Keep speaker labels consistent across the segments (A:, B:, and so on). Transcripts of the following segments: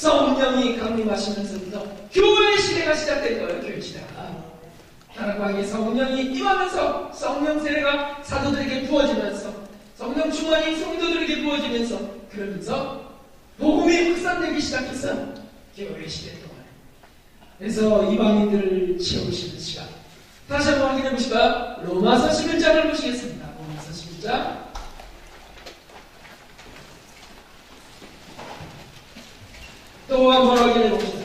A: 성령이 강림하시면서부터 교회 시대가 시작된 거예요. 교회 시대가. 다락방에 성령이 임하면서 성령 세례가 사도들에게 부어지면서 성령 충만이 성도들에게 부어지면서 그러면서 복음이 확산되기 시작했어요. 교회 시대 동안. 그래서 이방인들을 채우시는 시간. 다시 한번 확인해 보실까요? 로마서 11장을 보시겠습니다. 로마서 11장. 또 한번 확인해 봅시다.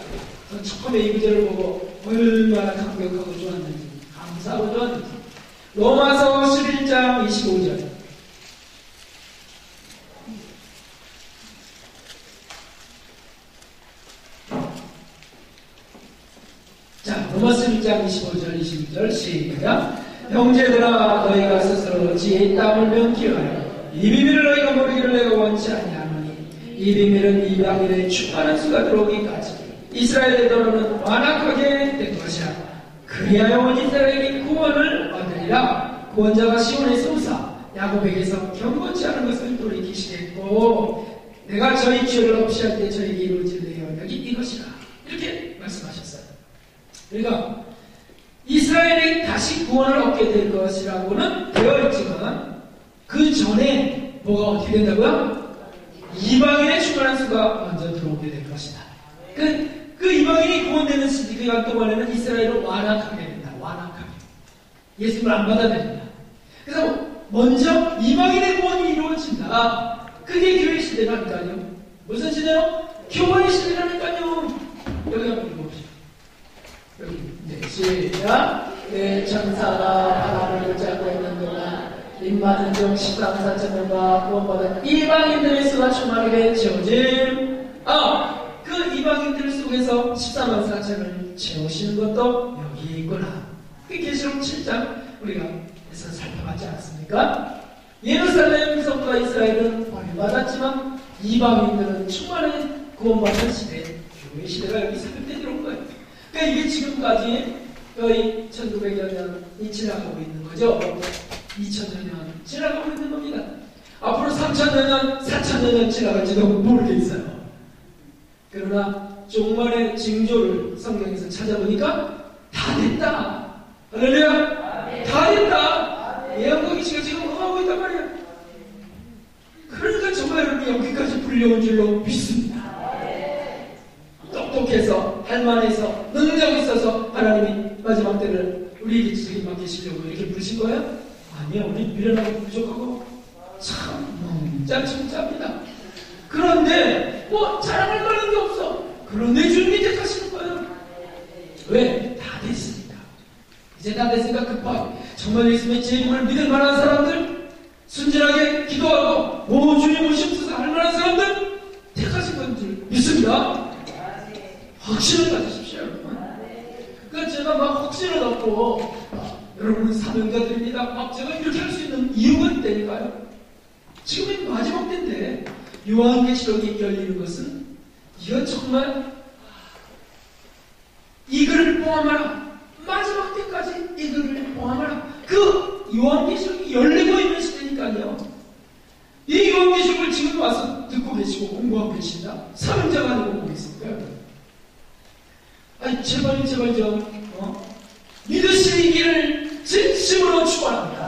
A: 전 처음에 이 구절을 보고 얼마나 감격하고 좋았는지, 감사하고 좋았는지. 로마서 11장 25절. 자, 로마서 11장 25절, 26절 시작. 형제들아, 너희가 스스로 지혜의 땀을 명기하여 이 비밀을 너희가 모르기를 내가 원치 아니하노니 이 비밀은 이방인의 충만한 수가 들어오기까지 이스라엘의 도로는 완악하게 된 것이라. 그리하여 온 이스라엘이 구원을 얻으리라. 구원자가 시온에서 오사 야곱에게서 경건치 않은 것을 돌이키시겠고 내가 저희 죄를 없이 할 때 저에게 이루어질 내 영역이 이것이라. 이렇게 말씀하셨어요. 그러니까 이스라엘이 다시 구원을 얻게 될 것이라고는 되어 있지만 그 전에 뭐가 어떻게 된다고요? 이방인의 충만한 수가 먼저 들어오게 될 것이다. 그 이방인이 구원되는 기간 동안에는 이스라엘은 완악하게 된다. 완악하게. 예수님을 안 받아들인다. 그래서 먼저 이방인의 구원이 이루어진다. 그게 교회 시대라니까요. 무슨 시대요? 교회 시대라니까요. 여기 한번 읽어보시죠. 여기. 네, 시작. 내 천사가 바람을 잡고 있는 동안 입맞은 중 14만 4천 명과 구원받은 이방인들의 수가 충만하게 채워짐. 그 이방인들 속에서 14만 4천을 채우시는 것도 여기 있구나. 그 계시록 7장 우리가 에서 살펴봤지 않습니까? 예루살렘서부터 이스라엘은 버림받았지만 이방인들은 충만히 구원받는 시대, 교회 시대가 여기 삽입되어 들어온 거예요. 그러니까 이게 지금까지 거의 1900여 년이 지나가고 있는 거죠. 2000여 년 지나가고 있는 겁니다. 앞으로 3000여 년, 4000여 년 지나갈지도 모르겠어요. 그러나 종말의 징조를 성경에서 찾아보니까 다 됐다. 할렐루야. 다 됐다. 예언과 시가 지금 응하고 있단 말이에요. 그러니까 정말 여러분이 여기까지 불려온 줄로 믿습니다. 똑똑해서 할만해서 능력 있어서 하나님이 마지막 때를 우리에게 지금 맡기시려고 이렇게 부르신 거예요? 아니요. 우리 미련하고 부족하고 참 짠칭짜입니다. 그런데 자랑할 만한 게 없어. 그런데 주님이 택하시는 거예요. 왜? 다 됐습니다. 이제 다 됐으니까 급하게 정말 예수님의 제 이름을 믿을 만한 사람들, 순진하게 기도하고 주님 오십소서 할 만한 사람들 택하신 건 줄 믿습니다. 확신을 가지십시오, 여러분. 그러니까 제가 막 확신을 갖고 여러분은 사명자들입니다. 막 제가 이렇게 할 수 있는 이유가 있다니까요. 지금이 마지막 때인데 요한계시록이 열리는 것은 이건 정말 이 글을 포함하라. 마지막 때까지 이 글을 포함하라. 그 요한계시록이 열리고 있는 시대니까요. 이 요한계시록을 지금 와서 듣고 계시고 공부하고 계신다. 사명자가 아니고 보고 있습니다. 아니 제발 좀 믿으시기를 진심으로 축원합니다.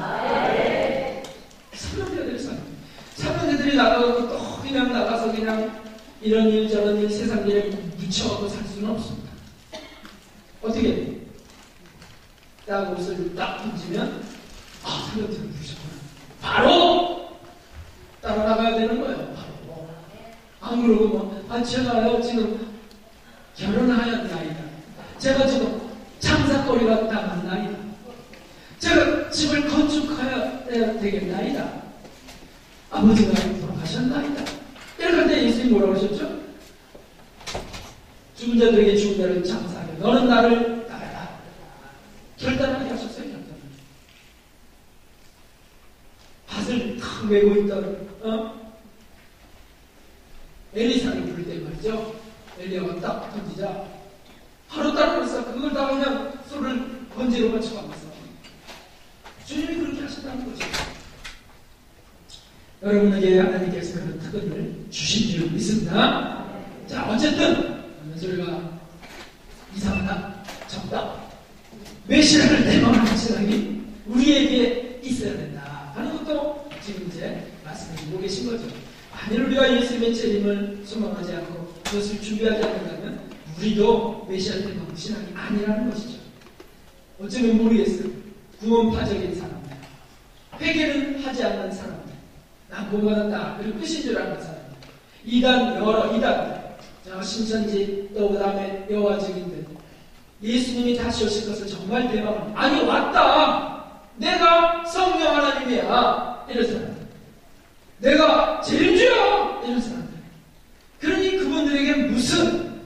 A: 사명자들이 나가고 또 그냥 나가서 그냥 이런 일 저런 일 세상 일에 묻혀갖고 살 수는 없습니다. 어떻게 딱 옷을 딱 던지면 사명자를 부르셨구나. 바로 따라 나가야 되는 거예요. 바로 안 그러고 제가요 지금 결혼하였나이다. 제가 지금 장사거리가 당한나이다. 제가 집을 건축해야 되겠나이다. 아버지가 돌아가셨나이다. 이렇게 할 때 예수님이 뭐라고 하셨죠? 죽은 자들에게 죽은 자를 장사하려 너는 나를 따라라. 결단하게 하셨어요. 밭을 탁 메고 있던 엘리사를 부를 때 말이죠. 엘리야가 딱 던지자 바로 따라가서 그걸 다 그냥 소를 번지로 맞춰가면서 주님이 그렇게 하셨다는 거죠. 여러분에게 하나님께서 그런 특권을 주신 줄 믿습니다. 자, 어쨌든 어느 소리가 이상하다, 적다. 메시아를 대망하는 신앙이 우리에게 있어야 된다 하는 것도 지금 이제 말씀해주고 계신 거죠. 만일 우리가 예수님의 재림을 소망하지 않고 그것을 준비하지 않는다면 우리도 메시아 대망 신앙이 아니라는 것이죠. 어쩌면 모르겠어요. 구원파적인 사람들, 회개는 하지 않는 사람들, 난 구원받았다 그리고 끝인 줄 아는 사람들, 이단, 여러 이단들, 신천지 또 그 다음에 여호와 증인들, 예수님이 다시 오실 것을 정말 대망을, 아니 왔다, 내가 성령 하나님이야 이런 사람들, 내가 재림주야 이런 사람들. 그러니 그분들에게 무슨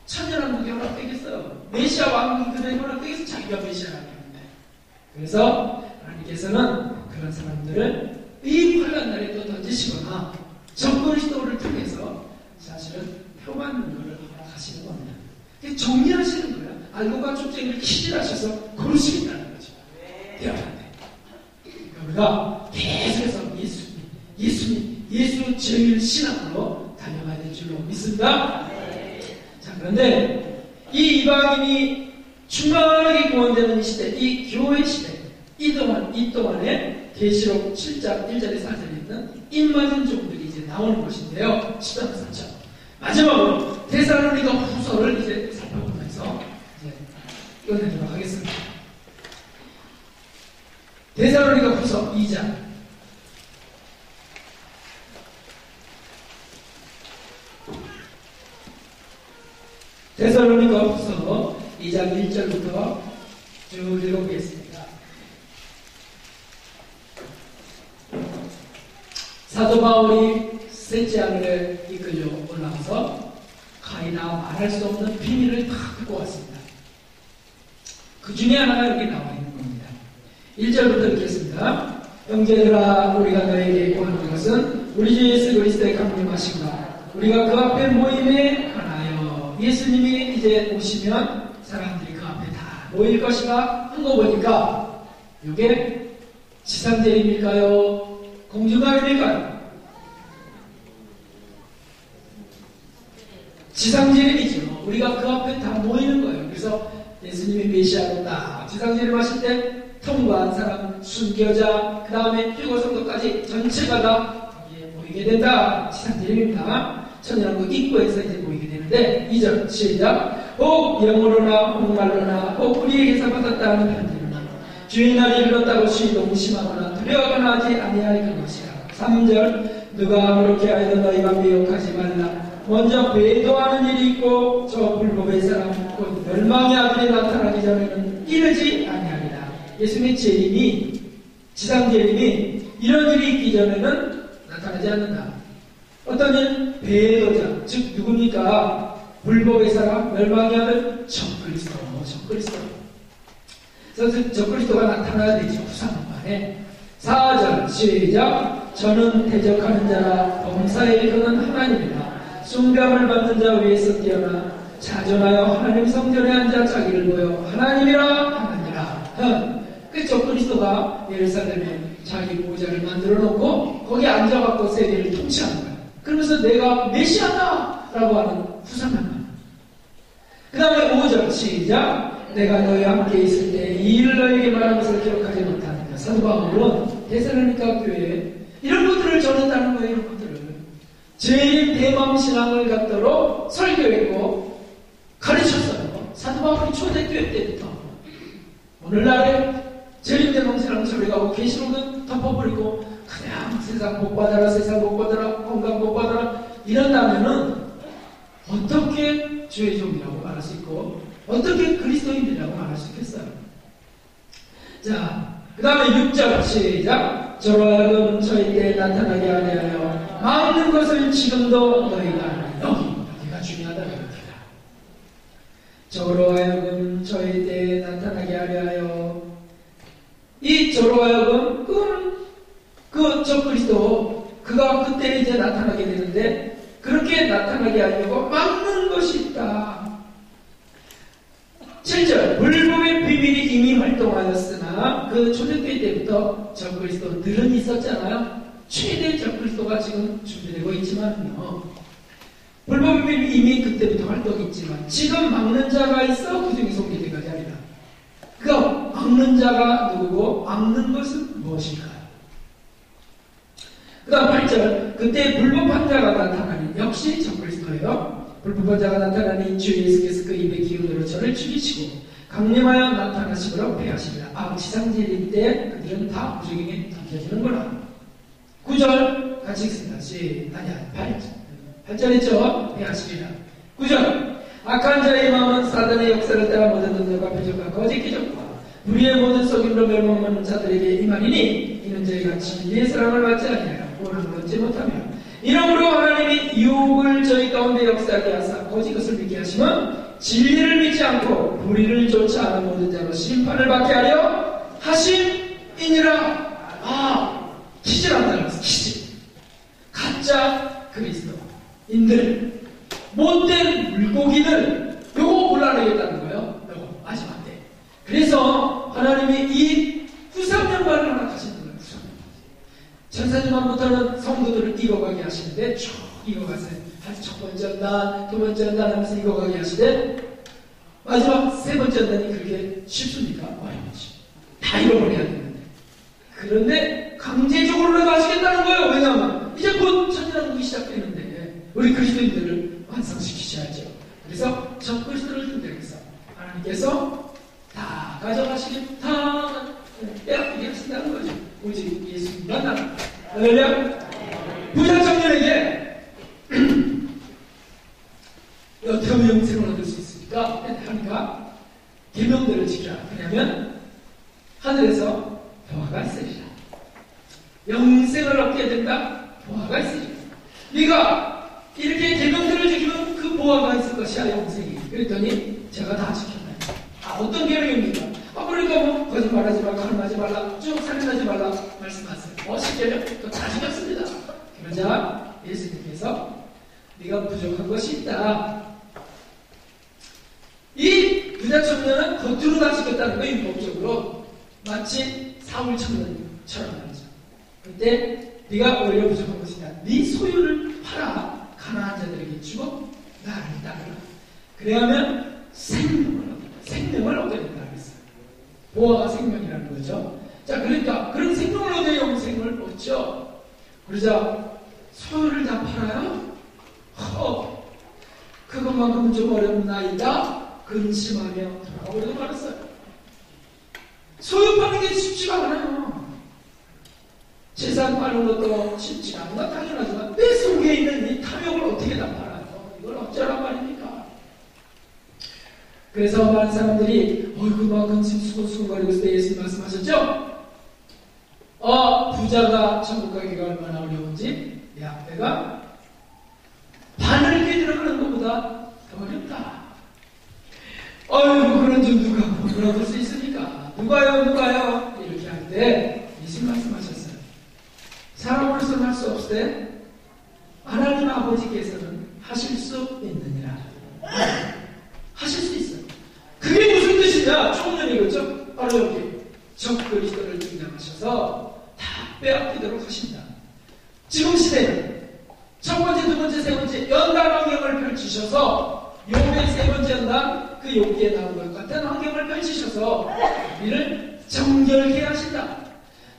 A: 천연왕국이 허락되겠어요? 메시아 왕국이 그들에게 허락되겠어? 자기가 메시아라고 하는데. 그래서 하나님께서는 그런 사람들을 이 환난 날에 또 던지시거나 적그리스도를 통해서 사실은 표만 걸 허락하시는 겁니다. 정리하시는 거예요. 알고가 축제를 키질하셔서 고르시겠다는 거죠. 대화한테. 그러니까 우리가 계속해서 예수 제일 신앙으로 달려가야 될 줄로 믿습니다. 자, 그런데 이 이방인이 충만하게 구원되는 이 시대, 이 교회 시대, 이 동안에 계시록 7장 1절에 4절에 있는 입맞은 종들이 이제 나오는 것인데요. 10장 3절. 마지막으로 데살로니가 후서를 이제 살펴보면서 이제 끝내도록 하겠습니다. 데살로니가 후서 2장. 데살로니가 후서 2장 1절부터 쭉 읽어보겠습니다. 사도 바울이 셋째 하늘에 이끌려 올라가서 가이나 말할 수 없는 비밀을 다 듣고 왔습니다. 그 중에 하나가 이렇게 나와 있는 겁니다. 1절부터 읽겠습니다. 형제들아, 우리가 너에게 고하는 것은 우리 주 예수 그리스도의 강림하심과 우리가 그 앞에 모임에 관하여 예수님이 이제 오시면 사람들이 그 앞에 다 모일 것이다 한 거 보니까 이게 지상재림일까요? 공중가림일까요? 지상재림이죠. 우리가 그 앞에 다 모이는 거예요. 그래서 예수님이 메시아로 딱 지상재림하실 때 통과한 사람, 순교자, 그 다음에 휴거성도까지 전체가 다 거기에 모이게 된다. 지상재림입니다. 천연왕국 입구에서 이제 모이게 되는데 2절 시작. 혹 영어로나 혹말로나 혹 우리에게서 받았다는 편지로나 주의 날이 이르렀다고 시동심하거나 두려워하거나 하지 아니할 것이라. 3절 누가 그렇게 하여도 너희가 미혹하지 말라. 먼저 배도하는 일이 있고 저 불법의 사람 곧 멸망의 아들이 나타나기 전에는 이르지 아니하리라. 예수님의 재림이 지상재림이 이런 일이 있기 전에는 나타나지 않는다. 어떤 일? 배도자, 즉 누굽니까? 불법의 사람, 멸망의 아들, 적그리스도. 그래서 적그리스도가 나타나야 되지, 후사만에. 4절 시작. 저는 대적하는 자라 범사에 이르는 하나님이라. 숭배함을 받는 자 위에서 뛰어나 자존하여 하나님 성전에 앉아 자기를 보여 하나님이라. 그 적그리스도가 예루살렘에 자기 보좌를 만들어 놓고 거기 앉아갖고 세계를 통치하는 거예요. 그러면서 내가 메시아다 라고 하는 후상한 거예요. 그 다음에 5절 시작. 내가 너희와 함께 있을 때 이 일을 너희에게 말한 것을 기록하지 못하느냐. 사도 바울은 데살로니가 교회에 이런 것들을 전했다는 거예요. 이런 것들을 제일 대망신앙을 갖도록 설교했고 가르쳤어요. 사도 바울이 초대교회 때부터 오늘날에 제일 대망신앙을 설교하고 계시록은 덮어버리고 그냥 세상 복받아라, 세상 복받아라, 건강 복받아라 이런다면은 어떻게 주의 종이라고 말할 수 있고 어떻게 그리스도인이라고 말할 수 있겠어요? 자, 그 다음에 6절 시작. 저로 하여금 저희 때에 나타나게 하려 많은 것을 지금도 너희가 여기가 중요하다는 겁니다. 저로 하여금 저희 때에 나타나게 하려 이 저로 하여금 그 적그리스도 그가 그때 이제 나타나게 되는데 그렇게 나타나게 하려고 막는 것이 있다. 7절 불법의 비밀이 이미 활동하였으나 그 초대교회 때부터 적그리스도들은 있었잖아요. 최대 적그리스도가 지금 준비되고 있지만요. 불법이 이미 그때부터 활동이 있지만 지금 막는 자가 있어 그 중에 속기대까지 아니라. 그 막는 자가 누구고 막는 것은 무엇일까요? 그 다음 8절 그때 불법한 자가 나타나니 역시 적그리스도예요. 불법한 자가 나타나니 주 예수께서 그 입의 기운으로 저를 죽이시고 강림하여 나타나시므로 패하시리라. 지상진일 때 그들은 다 무적행에 던져지는구나. 9절 같이 읽습니다. 아니야 8절 있죠. 패하시리라. 9절 악한 자의 마음은 사단의 역사를 따라 모든 능력과 표적과 거짓 기적과 우리의 모든 속임으로 멸망하는 자들에게 임하리니 이는 저희가 진리의 사랑을 받지 아니하여 오를 얻지 못하며 이러므로 하나님이 유혹을 저희 가운데 역사하게 하사 거짓 것을 믿게 하시면 진리를 믿지 않고 불의를 쫓아 하는 모든 자로 심판을 받게 하려 하심이니라. 기질한다는 것은 기질. 가짜 그리스도인들, 못된 물고기들, 요거 골라내겠다는 거예요. 요거 마지막 때. 그래서 하나님이 이 후삼년반을 하나 가시는 거예요. 천사님만부터는 성도들을 익어가게 하시는데 쭉 익어가세요. 첫 번째 날, 두 번째 날 하면서 익어가게 하시되 마지막 세 번째 날이 그렇게 쉽습니까? 어렵지. 다 잃어버려야 되는데. 그런데 강제적으로 가시겠다는 거예요. 왜냐하면 이제 곧 천년왕국이 시작되는데 우리 그리스도인들을 완성시키셔야죠. 그래서 저 그리스도를 준비해서 하나님께서 다 가져가시겠다. 빼앗기게 하신다는 거죠. 오직 예수님만 나는. 할렐루야. 부자 청년에게 어떻게 하면 영생을 얻을 수 있습니까? 하니까 계명들을 지키라. 왜냐하면 하늘에서 보화가 있으리라. 영생을 얻게 된다. 보화가 있으리라. 네가 이렇게 계명들을 지키면 그 보화가 있을 것이야. 영생이. 그랬더니 제가 다 지켰나요? 어떤 계명입니까? 그러니까 뭐 거짓말하지 말라, 가늠하지 말라, 쭉 살인하지 말라 말씀하세요. 10계명 또 다 지켰습니다. 그러자 예수님께서 네가 부족한 것이 있다. 이 부자 청년은 겉으로 다 지켰다는 거예요. 율법적으로. 마치 사울 청년처럼 말이죠. 그때 네가 오히려 부족한 것이 있다. 네 소유를 팔아 가난한 자들에게 주고 나를 따르라. 그래야면 생명을 얻게 된다 그랬어요. 보화가 생명이라는 거죠. 자, 그러니까 그런 생명을 얻어야 영생을 얻죠. 그러자 소유를 다 팔아요? 그것만큼은 좀 어렵나이다. 근심하며 돌아오려고 말았어요. 소유 파는 게 쉽지가 않아요. 재산 파는 것도 쉽지가 않은 건 당연하지만 내 속에 있는 이 탐욕을 어떻게 다 팔아요? 이걸 어쩌란 말입니까? 그래서 많은 사람들이 막 근심 수근수근거리고 있을 때 예수님 말씀하셨죠? 부자가 천국 가기가 얼마나 어려운지 내 앞에가 바늘 들어가는 것보다 더 어렵다. 그런 좀 누가 얻을 수 있습니까? 누가요? 이렇게 할 때 예수님 말씀하셨어요. 사람으로서는 할 수 없을 때 하나님 아버지께서는 하실 수 있느니라. 하실 수 있어요. 그게 무슨 뜻이냐? 총련이 그렇죠? 바로 여기 적그리스도를 등장하셔서 다 빼앗기도록 하신다. 지금 시대는 첫 번째, 두 번째, 세 번째 연단 환경을 펼치셔서 욥의 세 번째 연단 그 욥기에 나온 것 같은 환경을 펼치셔서 우리를 정결케 하신다.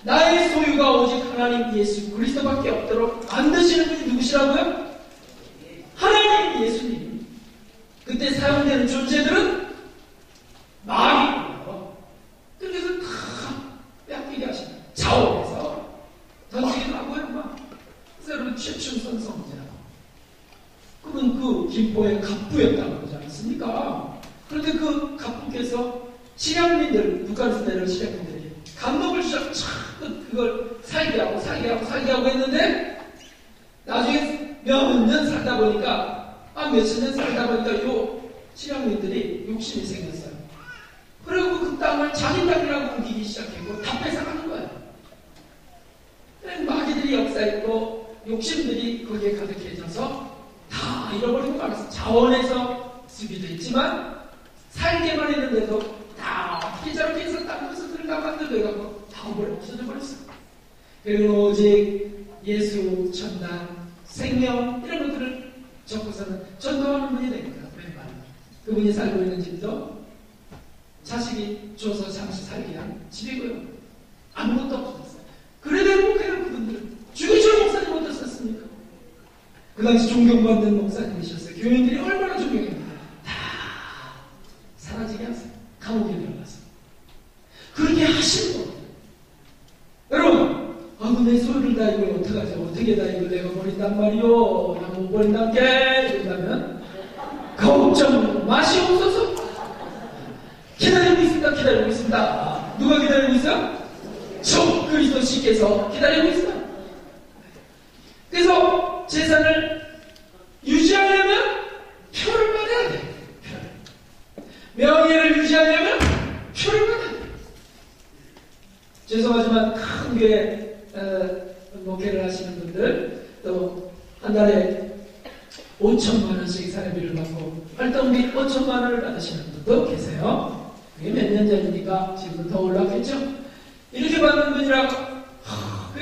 A: 나의 소유가 오직 하나님 예수 그리스도밖에 없도록 만드시는 분이 누구시라고요? 하나님 예수님. 그때 사용되는 존재들은 마귀고요. 그래서 다 빼앗기게 하신다. 자원해서 던지기도 하고요. 그래서 여러분 최충선성자. 그분 그 김포의 갑부였다고 그러지 않습니까? 그런데 그 갑부께서 시량민들, 북한에서 내려온 시량민들에게 감독을 주셔서 그걸 살게 하고 했는데 나중에 몇 년 살다 보니까 몇십 년 살다 보니까 요 시량민들이 욕심이 생겼어요. 그리고 그 땅을 자기 땅이라고 옮기기 시작했고 다 뺏어가는 거예요. 마귀들이 역사했고 욕심들이 거기에 가득해져서 다 잃어버리고 말았어요. 자원에서 쓰기도 했지만 살게만 했는데도 다 어떻게 저렇게 해서 다른 것을 다 만들어가고 다 없어져 버렸어요. 그리고 오직 예수, 천당, 생명 이런 것들을 적고서는 전도하는 분이 됩니다. 왼발. 그분이 살고 있는 집도 자식이 줘서 잠시 살기 위한 집이고요. 아무것도 없었어요. 그래도 행복해요. 그분들은. 주기철 목사님 어떠셨습니까? 그 당시 존경받는 목사님이셨어요. 교인들이 얼마나 존경했는데 다 사라지게 하세요. 감옥에 들어가서. 그렇게 하신 겁니다. 여러분, 아이고 내 소유를 다 이걸 어떡하지? 어떻게 다 이걸 내가 버린단 말이요? 나 못 버린단 게 이런다면 걱정 마시옵소서. 기다리고 있습니다. 기다리고 있습니다. 누가 기다리고 있어요? 저 그리스도시께서 기다리고 있어요. 그래서 재산을 유지하려면 표를 받아야 돼요. 명예를 유지하려면 표를 받아야 돼요. 죄송하지만 큰 교회 목회를 하시는 분들 또 한 달에 5천만 원씩 사례비를 받고 활동비 5천만 원을 받으시는 분도 계세요. 그게 몇 년 전이니까 지금 더 올랐겠죠? 이렇게 받는 분이라고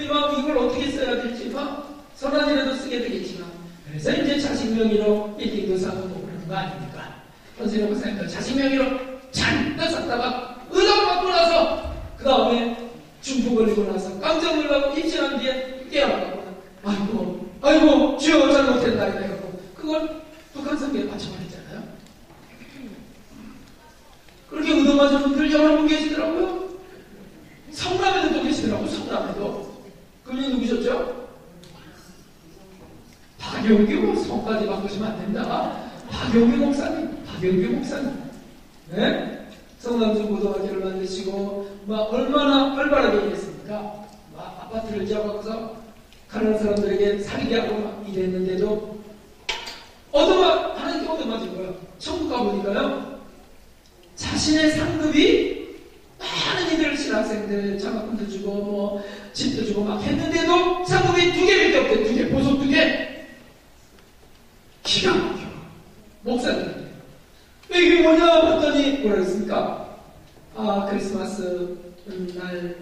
A: 막 이걸 어떻게 써야 될지 막 선한이라도 쓰게 되겠지만 그래서 이제 자식 명의로 빌딩도 사고 뭐 그런 거 아닙니까? 선생님 목사님도 자식 명의로 잔뜩 샀다가 의담 받고 나서 그 다음에 중풍 걸리고 나서 깜짝 놀라고 입신한 뒤에 깨어나고 아이고 주여 잘못했다 이래갖고 그걸 북한 성교에 바쳐버렸잖아요. 그렇게 의도맞은 분들 여러 분 계시더라고요. 성남에도 또 계시더라고요. 성남에도. 그분이 누구셨죠? 박영규. 성까지 바꾸시면 안 된다. 박영규 목사님. 네? 성남중 고등학교를 만드시고 막 얼마나 활발하게 일했습니까? 막 아파트를 지어갖고서 가난한 사람들에게 살게 하고 막 이랬는데도 하는 게 얻어맞은 천국 가보니까요, 자신의 상급이 많은 이들 신학생들 장학금도 주고 뭐 집도 주고 막 했는데도 상급이 2개밖에 없대. 2개, 보석 2개. 기가 막혀. 목사님. 이게 뭐냐 봤더니 뭐라 그랬습니까? 크리스마스 날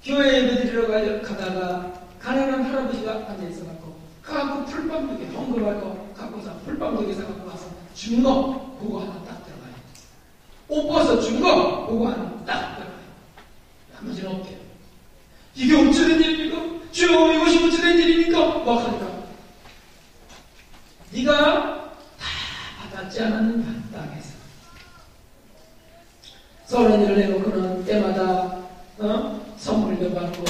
A: 교회 예배드리러 가다가 가난한 할아버지가 앉아있어갖고 갖고 풀빵 2개 헌금할 거 갖고서 풀빵 2개 사갖고 와서 준 거 그거 하나 딱 들어가요. 옷 벗어 준 거 그거 하나 딱 들어가요. 나머지는 없대요. 이게 어찌된 일입니까? 주여 이것이 어찌된 일입니까? 막 하니까 네가 다 받았지 않았는 땅에서 선한 일을 해놓고는 때마다 선물도 받고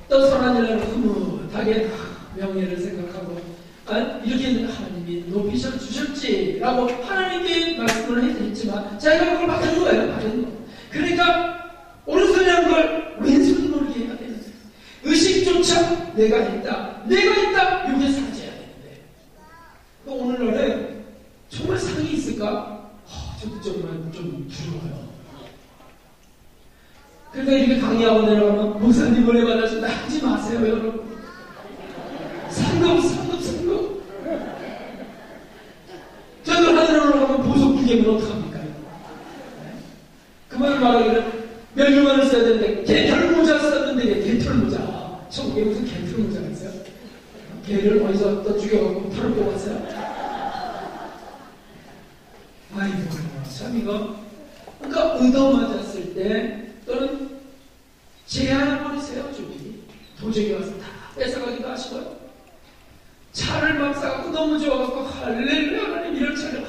A: 또 선한 일을 흐뭇하게 명예를 생각하고 이렇게 하나님이 높이셔 주셨지라고 하나님께 말씀을 해드렸지만 자기가 그걸 받은 거예요. 받은 거. 그러니까 오른손이 한 걸 왼손이 모르게 해야 되는데 의식조차 내가 있다 이게 사죄해야 되는데 오늘날에 정말 상이 있을까? 저도 좀 두려워요. 그러니까 이렇게 강의하고 내려가면 목사님 은혜 받으신다 하지 마세요 여러분. 상급 저도 하늘에 올라가면 보석 2개면 어떡합니까? 그만을 말하기를 멸류관을 써야 되는데 개털모자 썼는데 개털모자 천국에 무슨 개털모자가 있어요? 개를 어디서 또 죽여갖고 털을 뽑았어요? 아이고 참 이거 그러니까 얻어맞았을 때 또는 제한을 버리세요. 도적이 와서 다 뺏어가기도 하시고요. 차를 막 사갖고 너무 좋아갖고 할렐루야 하나님 이런 차를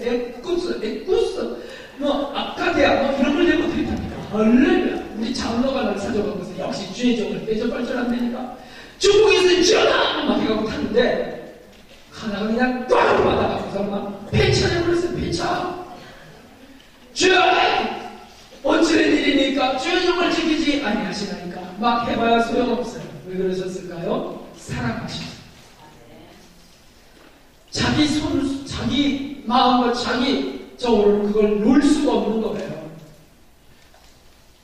A: 에쿠스 뭐 아카디아 뭐 이런 걸 내고 드립니다. 할렐루야. 우리 장로가 날 사줘갖고서 역시 주의 종을 빼줘빨 줄 안되니까 중국에서 전화 막 해갖고 탔는데 하나가 그냥 꽉 받아갖고서 막 폐차해버렸어요. 폐차. 주여 어찌된 일이니까 주의 종을 지키지 아니하시나니까 막 해봐야 소용없어요. 왜 그러셨을까요? 사랑하셔서 자기 마음과 자기 적으로는 그걸 놓을 수가 없는 거예요.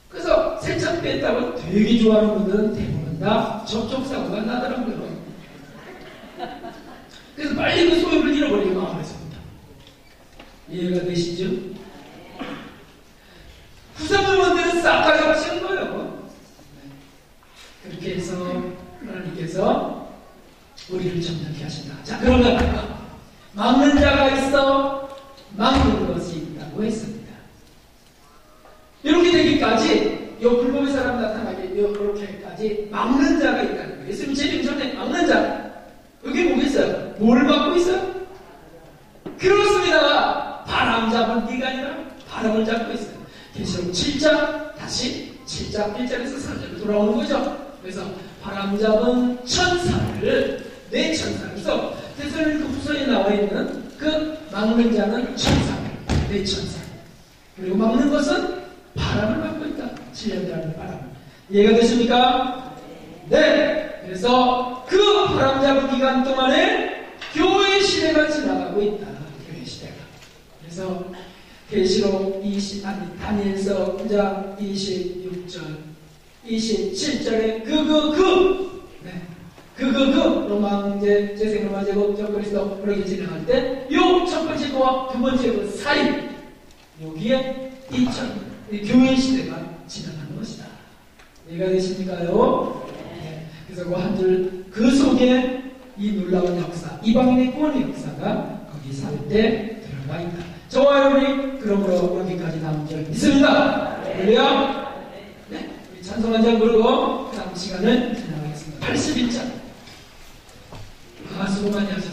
A: 그래서 세차 뺐다고 되게 좋아하는 분들은 대부분 다 접촉사고가 나더라고요. 그래서 빨리 그 소유를 잃어버리게 마음했습니다. 이해가 되시죠? 구성을 만드는 싹 가져가시는 거예요. 그렇게 해서 하나님께서 우리를 정확히 하신다. 것이다. 자, 그러면 막는 자가 있어 막는 것이 있다고 했습니다. 이렇게 되기까지 이 불법의 사람 나타나게 이렇게까지 막는 자가 있다는 거예요. 예수님 재림 전에 막는 자. 그게 뭐겠어요? 뭘 막고 있어요? 그렇습니다. 바람 잡은 기관이라 바람을 잡고 있어요. 계시록 7장 다시 7장 1절에서 4절로 돌아오는 거죠. 그래서 바람 잡은 천사를 네 천사. 그래서 테살로니가 후서에 나와 있는 그 막는 자는 천사예요. 네 천사. 그리고 막는 것은 바람을 막고 있다. 7년이라는 바람. 이해가 되십니까? 네. 그래서 그 바람 잡은 기간 동안에 교회 시대가 지나가고 있다. 교회 시대가. 그래서 계시록 다니엘서 9장 26절 27절에 로마제 재생 로마 제국 그리스도 그렇게 진행할 때 요 첫 번째 거와 두 번째 거 사이 여기에 이 교회 시대가 지나가는 것이다. 이해가 되십니까요? 네. 그래서 그 한 줄 그 속에 이 놀라운 역사, 이방인의 구원의 역사가 거기 살 때 들어가 있다. 저와 여러분이 그러므로 여기까지 나온 줄 믿습니다. 할렐루야. 네. 우리 찬송 한 장 부르고 그 다음 시간을 지나가겠습니다. 81장. 수고 많이 하셨습니다.